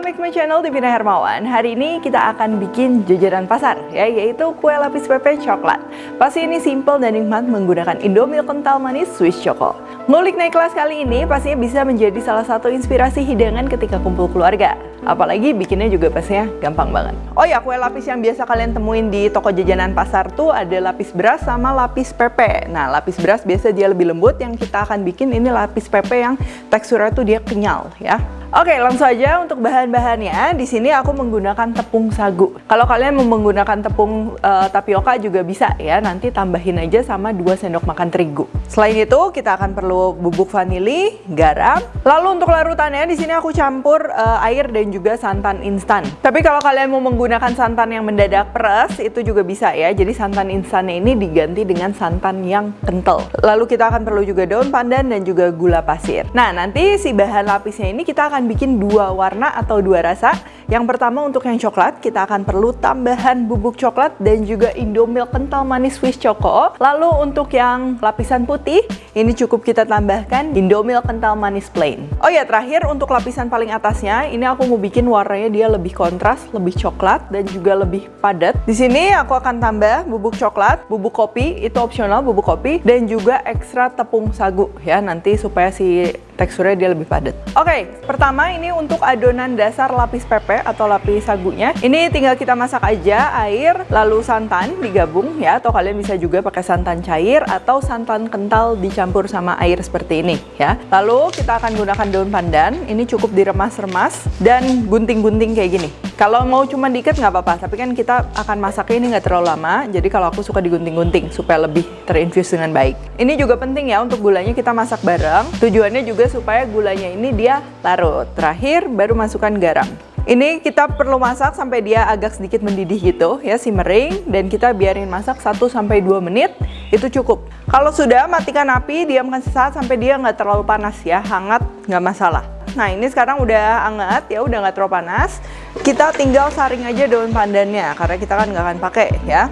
Welcome back to my channel, Devina Hermawan. Hari ini kita akan bikin jajanan pasar, yaitu kue lapis pepe coklat. Pasti ini simple dan nikmat menggunakan Indomilk kental manis Swiss Choco. Ngulik naik kelas kali ini pastinya bisa menjadi salah satu inspirasi hidangan ketika kumpul keluarga. Apalagi bikinnya juga pastinya gampang banget. Oh ya, kue lapis yang biasa kalian temuin di toko jajanan pasar tuh ada lapis beras sama lapis pepe. Nah, lapis beras biasa dia lebih lembut, yang kita akan bikin ini lapis pepe yang teksturnya tuh dia kenyal ya. Oke, langsung aja untuk bahan-bahannya. Di sini aku menggunakan tepung sagu. Kalau kalian mau menggunakan tepung tapioka juga bisa ya. Nanti tambahin aja sama 2 sendok makan terigu. Selain itu, kita akan perlu bubuk vanili, garam. Lalu untuk larutannya di sini aku campur air dan juga santan instan. Tapi kalau kalian mau menggunakan santan yang mendadak peres, itu juga bisa ya. Jadi santan instannya ini diganti dengan santan yang kental. Lalu kita akan perlu juga daun pandan dan juga gula pasir. Nah, nanti si bahan lapisnya ini kita akan bikin 2 warna atau 2 rasa. Yang pertama untuk yang coklat, kita akan perlu tambahan bubuk coklat dan juga Indomilk kental manis Swiss Choco. Lalu untuk yang lapisan putih, ini cukup kita tambahkan Indomilk kental manis plain. Oh ya, terakhir untuk lapisan paling atasnya, ini aku mau bikin warnanya dia lebih kontras, lebih coklat dan juga lebih padat. Di sini aku akan tambah bubuk coklat, bubuk kopi, itu opsional bubuk kopi, dan juga ekstra tepung sagu ya, nanti supaya si teksturnya dia lebih padat. Oke, pertama ini untuk adonan dasar lapis pepe atau lapis sagunya. Ini tinggal kita masak aja air, lalu santan digabung ya, atau kalian bisa juga pakai santan cair atau santan kental dicampur sama air seperti ini ya. Lalu kita akan gunakan daun pandan, ini cukup diremas-remas dan gunting-gunting kayak gini. Kalau mau cuma dikit nggak apa-apa, tapi kan kita akan masaknya ini nggak terlalu lama, jadi kalau aku suka digunting-gunting supaya lebih terinfus dengan baik. Ini juga penting ya, untuk gulanya kita masak bareng, tujuannya juga supaya gulanya ini dia larut. Terakhir baru masukkan garam. Ini kita perlu masak sampai dia agak sedikit mendidih gitu ya, simmering, dan kita biarin masak 1-2 menit, itu cukup. Kalau sudah, matikan api, diamkan sesaat sampai dia nggak terlalu panas ya, hangat nggak masalah. Nah, ini sekarang udah hangat ya, udah nggak terlalu panas. Kita tinggal saring aja daun pandannya, karena kita kan nggak akan pakai ya.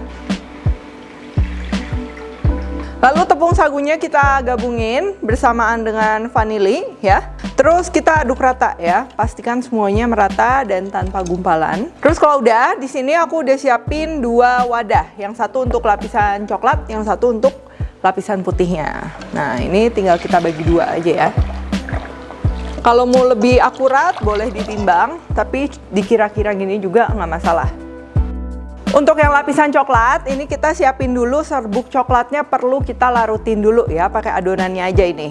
Lalu tepung sagunya kita gabungin bersamaan dengan vanili ya. Terus kita aduk rata ya. Pastikan semuanya merata dan tanpa gumpalan. Terus kalau udah, di sini aku udah siapin 2 wadah. Yang satu untuk lapisan coklat, yang satu untuk lapisan putihnya. Nah, ini tinggal kita bagi 2 aja ya. Kalau mau lebih akurat boleh ditimbang, tapi dikira-kira gini juga nggak masalah. Untuk yang lapisan coklat, ini kita siapin dulu serbuk coklatnya, perlu kita larutin dulu ya, pakai adonannya aja ini.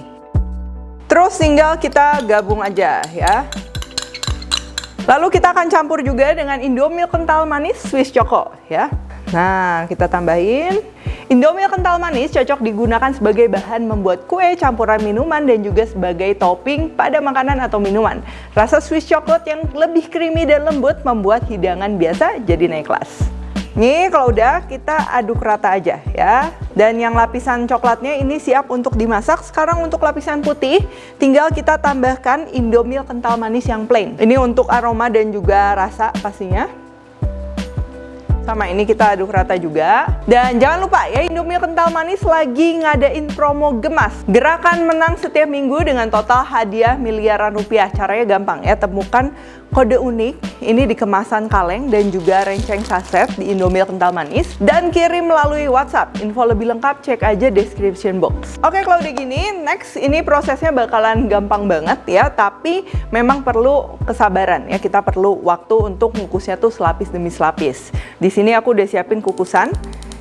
Terus tinggal kita gabung aja ya. Lalu kita akan campur juga dengan Indomilk kental manis Swiss Choco ya. Nah, kita tambahin. Indomilk kental manis cocok digunakan sebagai bahan membuat kue, campuran minuman, dan juga sebagai topping pada makanan atau minuman. Rasa Swiss chocolate yang lebih creamy dan lembut membuat hidangan biasa jadi naik kelas. Nih, kalau udah kita aduk rata aja ya. Dan yang lapisan coklatnya ini siap untuk dimasak. Sekarang untuk lapisan putih, tinggal kita tambahkan Indomilk kental manis yang plain. Ini untuk aroma dan juga rasa pastinya. Sama ini kita aduk rata juga. Dan jangan lupa ya, Indomilk kental manis lagi ngadain promo gemas. Gerakan menang setiap minggu dengan total hadiah miliaran rupiah. Caranya gampang ya, temukan kode unik ini di kemasan kaleng dan juga renceng saset di Indomilk kental manis dan kirim melalui WhatsApp. Info lebih lengkap cek aja description box. Oke, kalau udah gini, next ini prosesnya bakalan gampang banget ya, tapi memang perlu kesabaran ya. Kita perlu waktu untuk ngukusnya tuh selapis demi selapis. Di sini aku udah siapin kukusan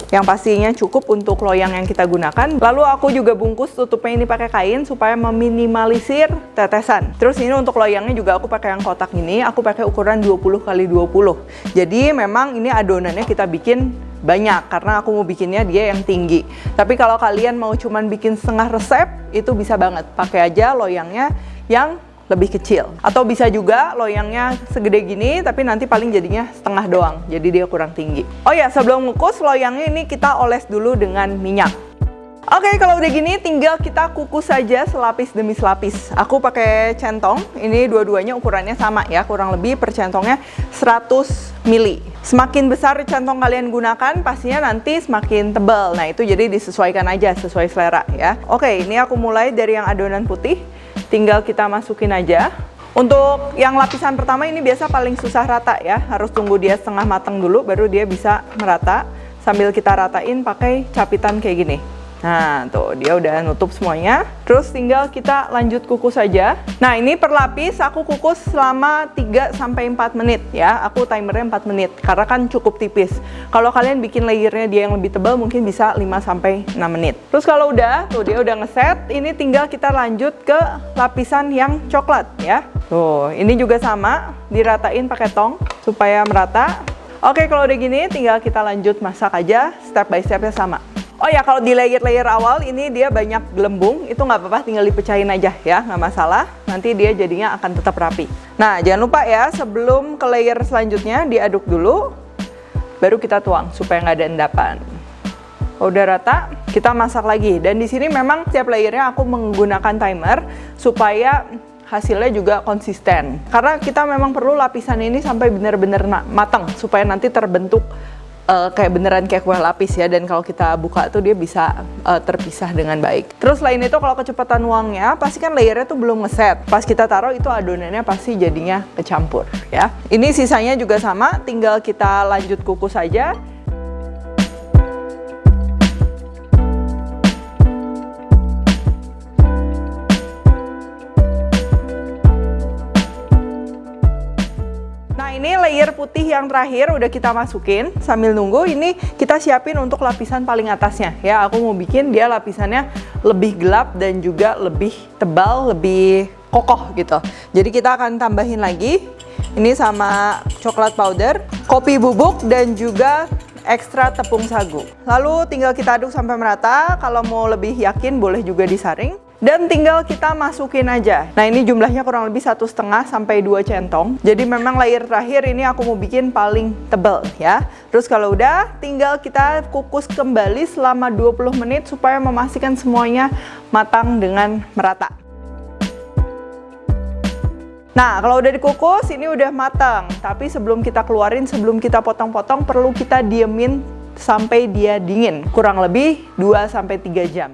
yang pastinya cukup untuk loyang yang kita gunakan. Lalu aku juga bungkus tutupnya ini pakai kain supaya meminimalisir tetesan. Terus ini untuk loyangnya juga aku pakai yang kotak ini, aku pakai ukuran 20x20. Jadi memang ini adonannya kita bikin banyak karena aku mau bikinnya dia yang tinggi. Tapi kalau kalian mau cuman bikin setengah resep, itu bisa banget. Pakai aja loyangnya yang lebih kecil, atau bisa juga loyangnya segede gini tapi nanti paling jadinya setengah doang, jadi dia kurang tinggi. Oh ya, sebelum ngukus loyangnya ini kita oles dulu dengan minyak. Oke, kalau udah gini tinggal kita kukus saja selapis demi selapis. Aku pakai centong, ini dua-duanya ukurannya sama ya, kurang lebih per centongnya 100 ml. Semakin besar centong kalian gunakan, pastinya nanti semakin tebal. Nah, itu jadi disesuaikan aja sesuai selera ya. Oke, ini aku mulai dari yang adonan putih. Tinggal kita masukin aja. Untuk yang lapisan pertama ini biasa paling susah rata ya, harus tunggu dia setengah matang dulu baru dia bisa merata sambil kita ratain pakai capitan kayak gini. Nah tuh dia udah nutup semuanya, terus tinggal kita lanjut kukus saja. Nah ini per lapis aku kukus selama 3-4 menit ya, aku timernya 4 menit karena kan cukup tipis. Kalau kalian bikin layernya dia yang lebih tebal mungkin bisa 5-6 menit. Terus kalau udah, tuh dia udah ngeset, ini tinggal kita lanjut ke lapisan yang coklat ya. Tuh ini juga sama, diratain pakai tong supaya merata. Oke kalau udah gini tinggal kita lanjut masak aja, step by stepnya sama. Oh ya, kalau di layer-layer awal ini dia banyak gelembung, itu nggak apa-apa, tinggal dipecahin aja ya, nggak masalah. Nanti dia jadinya akan tetap rapi. Nah, jangan lupa ya, sebelum ke layer selanjutnya diaduk dulu, baru kita tuang supaya nggak ada endapan. Udah rata, kita masak lagi. Dan di sini memang setiap layernya aku menggunakan timer supaya hasilnya juga konsisten. Karena kita memang perlu lapisan ini sampai benar-benar matang supaya nanti terbentuk kayak beneran kayak kue lapis ya, dan kalau kita buka tuh dia bisa terpisah dengan baik. Terus selain itu kalau kecepatan nuangnya, pasti kan layernya tuh belum ngeset. Pas kita taruh itu adonannya pasti jadinya kecampur ya. Ini sisanya juga sama, tinggal kita lanjut kukus aja. Ini layer putih yang terakhir udah kita masukin. Sambil nunggu ini kita siapin untuk lapisan paling atasnya ya. Aku mau bikin dia lapisannya lebih gelap dan juga lebih tebal, lebih kokoh gitu. Jadi kita akan tambahin lagi ini sama coklat powder, kopi bubuk, dan juga ekstra tepung sagu. Lalu tinggal kita aduk sampai merata. Kalau mau lebih yakin boleh juga disaring. Dan tinggal kita masukin aja. Nah ini jumlahnya kurang lebih 1,5 sampai 2 centong. Jadi memang layer terakhir ini aku mau bikin paling tebal ya. Terus kalau udah tinggal kita kukus kembali selama 20 menit supaya memastikan semuanya matang dengan merata. Nah kalau udah dikukus ini udah matang. Tapi sebelum kita keluarin, sebelum kita potong-potong, perlu kita diemin sampai dia dingin. Kurang lebih 2-3 jam.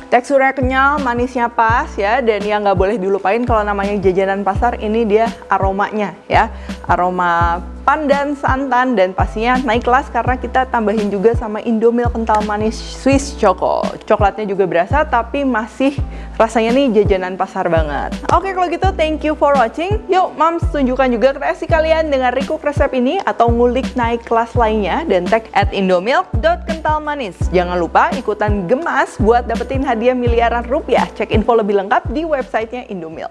Teksturnya kenyal, manisnya pas ya, dan yang nggak boleh dilupain kalau namanya jajanan pasar ini dia aromanya ya, aroma pandan, santan, dan pastinya naik kelas karena kita tambahin juga sama Indomilk kental manis Swiss Choco. Coklatnya juga berasa tapi masih rasanya nih jajanan pasar banget. Oke kalau gitu thank you for watching. Yuk Moms tunjukkan juga kreasi kalian dengan recook resep ini atau ngulik naik kelas lainnya dan tag @indomilk.kentalmanis. Jangan lupa ikutan gemas buat dapetin hadiah miliaran rupiah. Cek info lebih lengkap di websitenya Indomilk.